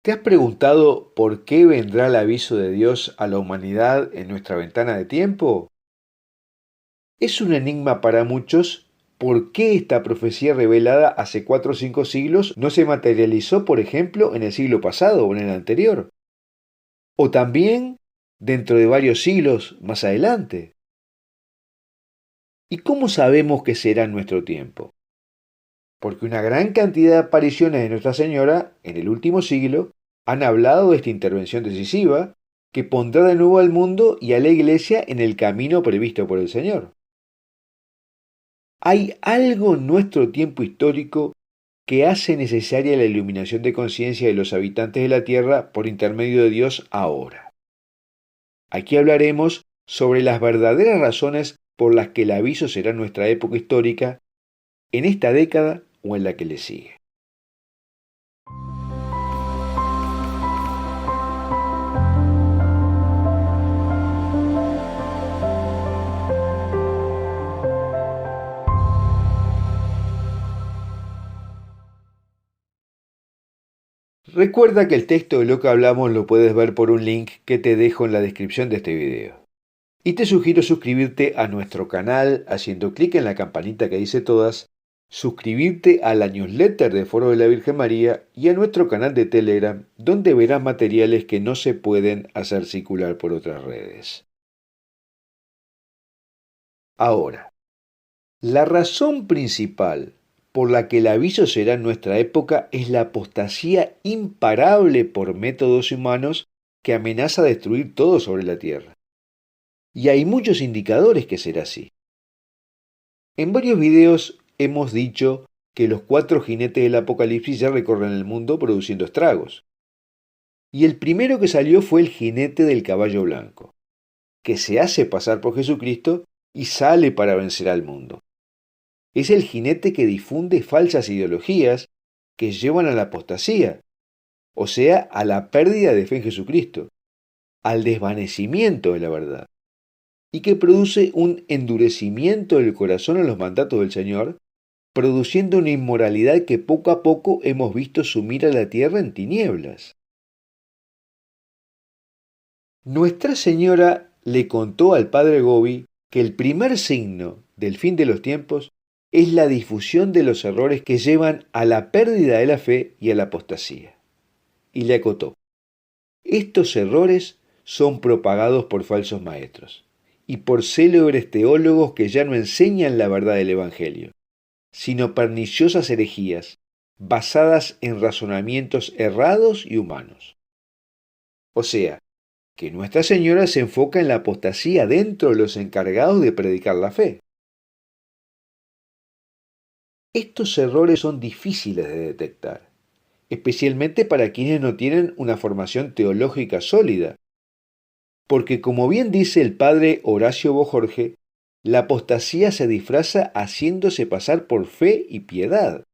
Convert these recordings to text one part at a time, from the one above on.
¿Te has preguntado por qué vendrá el aviso de Dios a la humanidad en nuestra ventana de tiempo? Es un enigma para muchos por qué esta profecía revelada hace 4 o 5 siglos no se materializó, por ejemplo, en el siglo pasado o en el anterior, o también dentro de varios siglos más adelante. ¿Y cómo sabemos que será en nuestro tiempo? Porque una gran cantidad de apariciones de Nuestra Señora en el último siglo han hablado de esta intervención decisiva que pondrá de nuevo al mundo y a la Iglesia en el camino previsto por el Señor. Hay algo en nuestro tiempo histórico que hace necesaria la iluminación de conciencia de los habitantes de la Tierra por intermedio de Dios ahora. Aquí hablaremos sobre las verdaderas razones por las que el aviso será en nuestra época histórica, en esta década o en la que le sigue. Recuerda que el texto de lo que hablamos lo puedes ver por un link que te dejo en la descripción de este video. Y te sugiero suscribirte a nuestro canal haciendo clic en la campanita que dice todas, suscribirte a la newsletter de Foro de la Virgen María y a nuestro canal de Telegram, donde verás materiales que no se pueden hacer circular por otras redes. Ahora, la razón principal por la que el aviso será en nuestra época es la apostasía imparable por métodos humanos que amenaza destruir todo sobre la tierra. Y hay muchos indicadores que será así. En varios videos hemos dicho que los 4 jinetes del Apocalipsis ya recorren el mundo produciendo estragos. Y el primero que salió fue el jinete del caballo blanco, que se hace pasar por Jesucristo y sale para vencer al mundo. Es el jinete que difunde falsas ideologías que llevan a la apostasía, o sea, a la pérdida de fe en Jesucristo, al desvanecimiento de la verdad, y que produce un endurecimiento del corazón a los mandatos del Señor, produciendo una inmoralidad que poco a poco hemos visto sumir a la tierra en tinieblas. Nuestra Señora le contó al padre Gobi que el primer signo del fin de los tiempos es la difusión de los errores que llevan a la pérdida de la fe y a la apostasía. Y le acotó: estos errores son propagados por falsos maestros y por célebres teólogos que ya no enseñan la verdad del Evangelio, sino perniciosas herejías basadas en razonamientos errados y humanos. O sea, que Nuestra Señora se enfoca en la apostasía dentro de los encargados de predicar la fe. Estos errores son difíciles de detectar, especialmente para quienes no tienen una formación teológica sólida, porque como bien dice el padre Horacio Bojorge, la apostasía se disfraza haciéndose pasar por fe y piedad.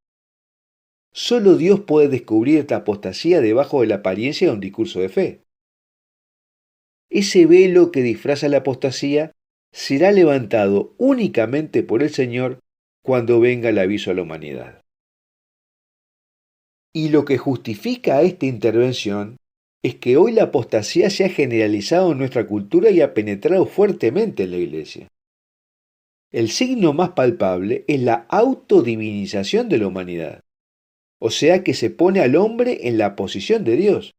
Solo Dios puede descubrir esta apostasía debajo de la apariencia de un discurso de fe. Ese velo que disfraza la apostasía será levantado únicamente por el Señor cuando venga el aviso a la humanidad. Y lo que justifica esta intervención es que hoy la apostasía se ha generalizado en nuestra cultura y ha penetrado fuertemente en la Iglesia. El signo más palpable es la autodivinización de la humanidad, o sea que se pone al hombre en la posición de Dios.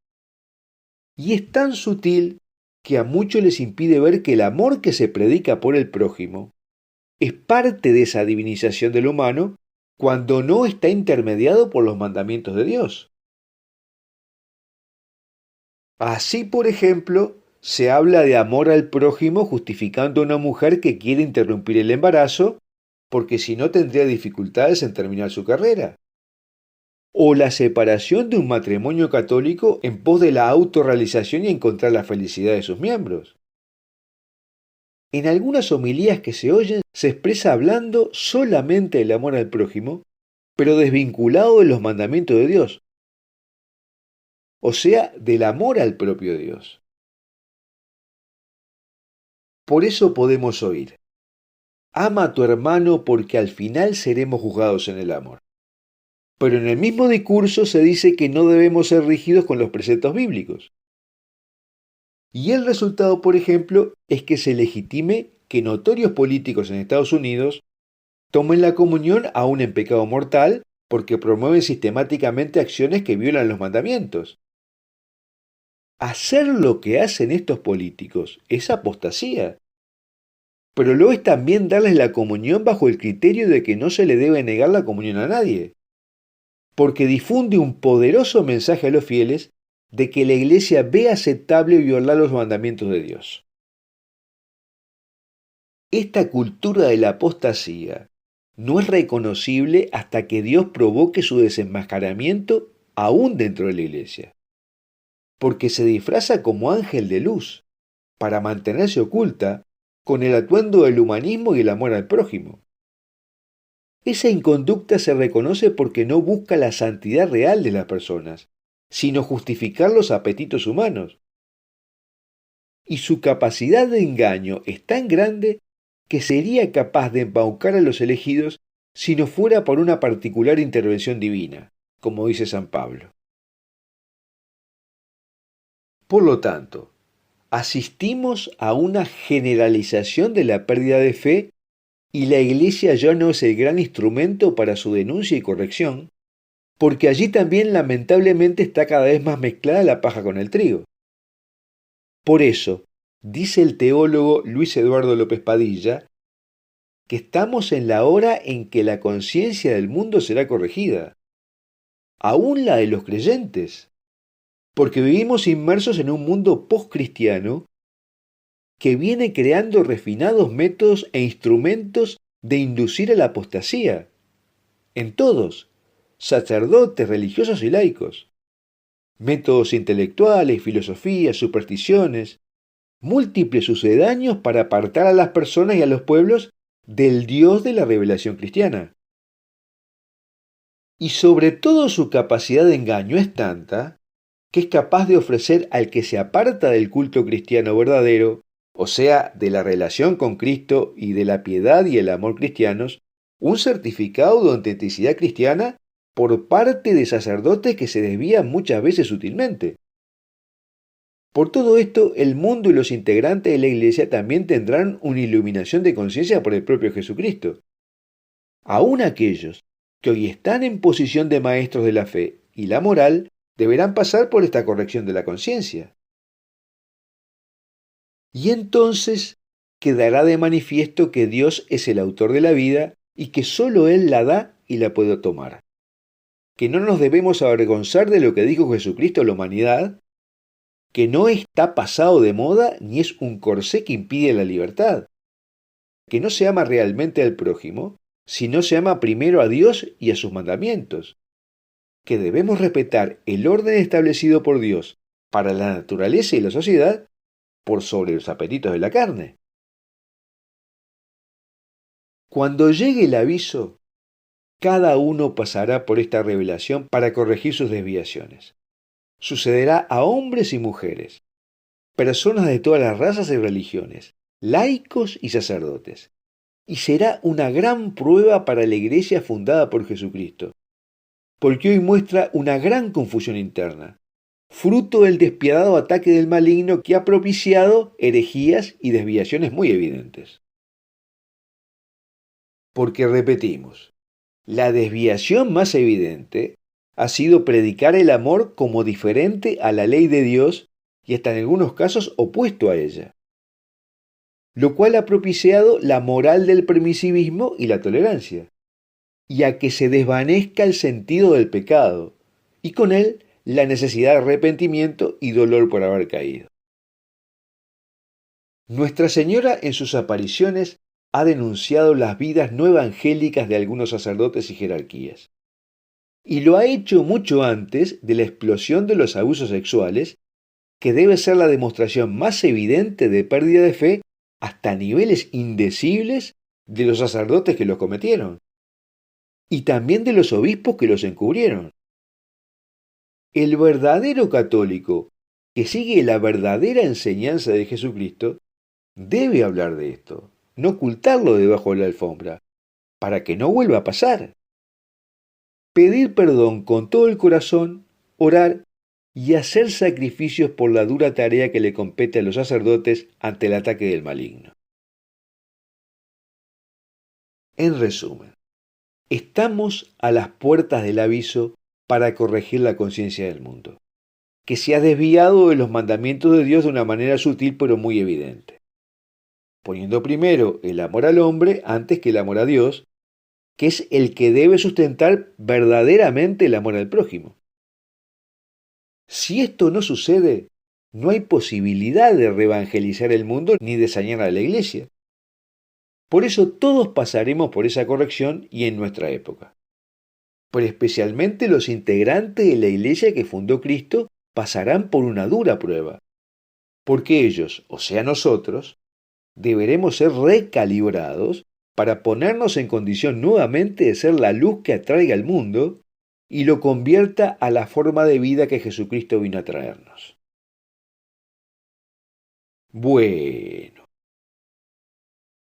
Y es tan sutil que a muchos les impide ver que el amor que se predica por el prójimo es parte de esa divinización del humano cuando no está intermediado por los mandamientos de Dios. Así, por ejemplo, se habla de amor al prójimo justificando a una mujer que quiere interrumpir el embarazo porque si no tendría dificultades en terminar su carrera. O la separación de un matrimonio católico en pos de la autorrealización y encontrar la felicidad de sus miembros. En algunas homilías que se oyen se expresa hablando solamente del amor al prójimo, pero desvinculado de los mandamientos de Dios, o sea, del amor al propio Dios. Por eso podemos oír: ama a tu hermano porque al final seremos juzgados en el amor. Pero en el mismo discurso se dice que no debemos ser rígidos con los preceptos bíblicos. Y el resultado, por ejemplo, es que se legitime que notorios políticos en Estados Unidos tomen la comunión aún en pecado mortal porque promueven sistemáticamente acciones que violan los mandamientos. Hacer lo que hacen estos políticos es apostasía, pero lo es también darles la comunión bajo el criterio de que no se le debe negar la comunión a nadie, porque difunde un poderoso mensaje a los fieles de que la Iglesia ve aceptable violar los mandamientos de Dios. Esta cultura de la apostasía no es reconocible hasta que Dios provoque su desenmascaramiento aún dentro de la Iglesia, porque se disfraza como ángel de luz para mantenerse oculta con el atuendo del humanismo y el amor al prójimo. Esa inconducta se reconoce porque no busca la santidad real de las personas, sino justificar los apetitos humanos. Y su capacidad de engaño es tan grande que sería capaz de embaucar a los elegidos si no fuera por una particular intervención divina, como dice San Pablo. Por lo tanto, asistimos a una generalización de la pérdida de fe y la Iglesia ya no es el gran instrumento para su denuncia y corrección, porque allí también lamentablemente está cada vez más mezclada la paja con el trigo. Por eso, dice el teólogo Luis Eduardo López Padilla, que estamos en la hora en que la conciencia del mundo será corregida, aún la de los creyentes, porque vivimos inmersos en un mundo postcristiano que viene creando refinados métodos e instrumentos de inducir a la apostasía, en todos, sacerdotes, religiosos y laicos. Métodos intelectuales, filosofías, supersticiones, múltiples sucedáneos para apartar a las personas y a los pueblos del Dios de la revelación cristiana. Y sobre todo su capacidad de engaño es tanta que es capaz de ofrecer al que se aparta del culto cristiano verdadero, o sea, de la relación con Cristo y de la piedad y el amor cristianos, un certificado de autenticidad cristiana por parte de sacerdotes que se desvían muchas veces sutilmente. Por todo esto, el mundo y los integrantes de la Iglesia también tendrán una iluminación de conciencia por el propio Jesucristo. Aún aquellos que hoy están en posición de maestros de la fe y la moral deberán pasar por esta corrección de la conciencia. Y entonces quedará de manifiesto que Dios es el autor de la vida y que sólo Él la da y la puede tomar. Que no nos debemos avergonzar de lo que dijo Jesucristo a la humanidad, que no está pasado de moda ni es un corsé que impide la libertad, que no se ama realmente al prójimo, sino se ama primero a Dios y a sus mandamientos, que debemos respetar el orden establecido por Dios para la naturaleza y la sociedad por sobre los apetitos de la carne. Cuando llegue el aviso, cada uno pasará por esta revelación para corregir sus desviaciones. Sucederá a hombres y mujeres, personas de todas las razas y religiones, laicos y sacerdotes, y será una gran prueba para la Iglesia fundada por Jesucristo, porque hoy muestra una gran confusión interna, fruto del despiadado ataque del maligno que ha propiciado herejías y desviaciones muy evidentes. Porque repetimos, la desviación más evidente ha sido predicar el amor como diferente a la ley de Dios y hasta en algunos casos opuesto a ella, lo cual ha propiciado la moral del permisivismo y la tolerancia, y a que se desvanezca el sentido del pecado, y con él la necesidad de arrepentimiento y dolor por haber caído. Nuestra Señora en sus apariciones ha denunciado las vidas no evangélicas de algunos sacerdotes y jerarquías. Y lo ha hecho mucho antes de la explosión de los abusos sexuales, que debe ser la demostración más evidente de pérdida de fe hasta niveles indecibles de los sacerdotes que los cometieron, y también de los obispos que los encubrieron. El verdadero católico, que sigue la verdadera enseñanza de Jesucristo, debe hablar de esto, no ocultarlo debajo de la alfombra, para que no vuelva a pasar. pedir perdón con todo el corazón, orar y hacer sacrificios por la dura tarea que le compete a los sacerdotes ante el ataque del maligno. En resumen, estamos a las puertas del aviso para corregir la conciencia del mundo, que se ha desviado de los mandamientos de Dios de una manera sutil pero muy evidente, poniendo primero el amor al hombre antes que el amor a Dios, que es el que debe sustentar verdaderamente el amor al prójimo. Si esto no sucede, no hay posibilidad de reevangelizar el mundo ni de sanear a la iglesia. Por eso todos pasaremos por esa corrección y en nuestra época. Pero especialmente los integrantes de la iglesia que fundó Cristo pasarán por una dura prueba. Porque ellos, o sea nosotros, deberemos ser recalibrados para ponernos en condición nuevamente de ser la luz que atraiga al mundo y lo convierta a la forma de vida que Jesucristo vino a traernos. Bueno,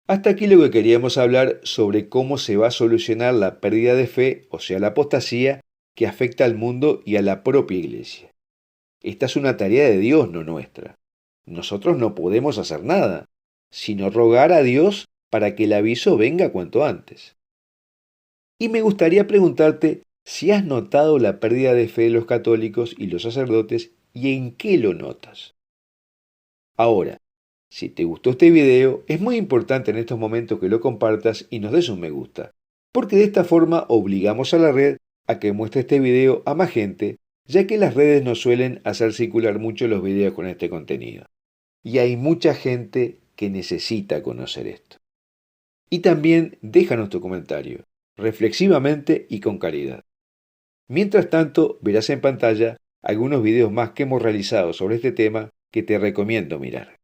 hasta aquí lo que queríamos hablar sobre cómo se va a solucionar la pérdida de fe, o sea, la apostasía, que afecta al mundo y a la propia iglesia. Esta es una tarea de Dios, no nuestra. Nosotros no podemos hacer nada, sino rogar a Dios para que el aviso venga cuanto antes. Y me gustaría preguntarte si has notado la pérdida de fe de los católicos y los sacerdotes y en qué lo notas. Ahora, si te gustó este video, es muy importante en estos momentos que lo compartas y nos des un me gusta, porque de esta forma obligamos a la red a que muestre este video a más gente, ya que las redes no suelen hacer circular mucho los videos con este contenido. Y hay mucha gente que necesita conocer esto. Y también déjanos tu comentario, reflexivamente y con caridad. Mientras tanto, verás en pantalla algunos videos más que hemos realizado sobre este tema que te recomiendo mirar.